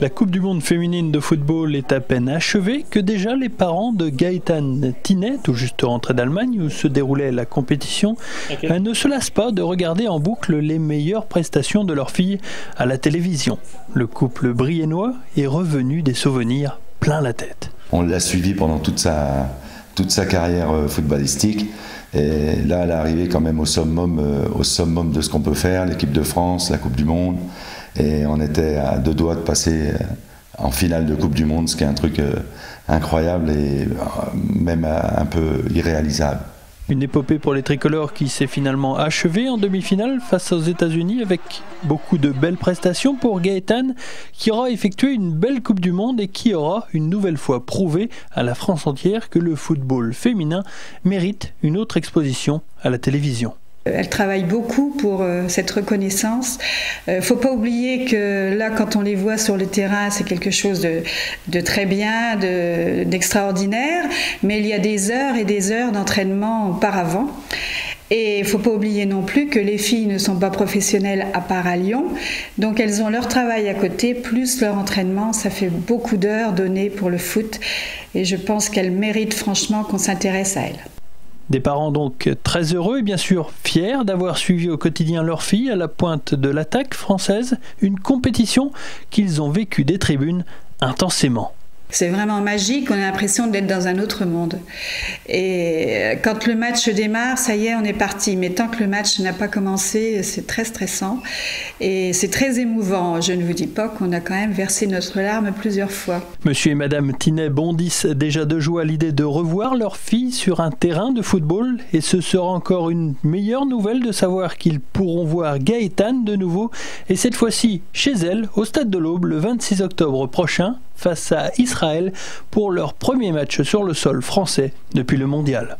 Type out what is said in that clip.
La Coupe du Monde féminine de football est à peine achevée que déjà les parents de Gaëtane Thinet, tout juste rentrée d'Allemagne où se déroulait la compétition, ne se lassent pas de regarder en boucle les meilleures prestations de leur fille à la télévision. Le couple briennois est revenu des souvenirs plein la tête. On l'a suivi pendant toute sa carrière footballistique. Et là, elle est arrivée quand même au summum de ce qu'on peut faire, l'équipe de France, la Coupe du Monde. Et on était à 2 doigts de passer en finale de Coupe du Monde, ce qui est un truc incroyable et même un peu irréalisable. Une épopée pour les tricolores qui s'est finalement achevée en demi-finale face aux États-Unis avec beaucoup de belles prestations pour Gaëtane qui aura effectué une belle Coupe du Monde et qui aura une nouvelle fois prouvé à la France entière que le football féminin mérite une autre exposition à la télévision. Elle travaille beaucoup pour cette reconnaissance. Faut pas oublier que là, quand on les voit sur le terrain, c'est quelque chose de très bien, d'extraordinaire, mais il y a des heures et des heures d'entraînement auparavant. Et il ne faut pas oublier non plus que les filles ne sont pas professionnelles à part à Lyon, donc elles ont leur travail à côté, plus leur entraînement. Ça fait beaucoup d'heures données pour le foot et je pense qu'elles méritent franchement qu'on s'intéresse à elles. Des parents donc très heureux et bien sûr fiers d'avoir suivi au quotidien leur fille à la pointe de l'attaque française, une compétition qu'ils ont vécue des tribunes intensément. C'est vraiment magique, on a l'impression d'être dans un autre monde. Et quand le match démarre, ça y est, on est parti. Mais tant que le match n'a pas commencé, c'est très stressant et c'est très émouvant. Je ne vous dis pas qu'on a quand même versé notre larme plusieurs fois. Monsieur et Madame Thinet bondissent déjà de joie à l'idée de revoir leur fille sur un terrain de football. Et ce sera encore une meilleure nouvelle de savoir qu'ils pourront voir Gaëtane de nouveau. Et cette fois-ci chez elle, au Stade de l'Aube, le 26 octobre prochain, face à Israël pour leur premier match sur le sol français depuis le mondial.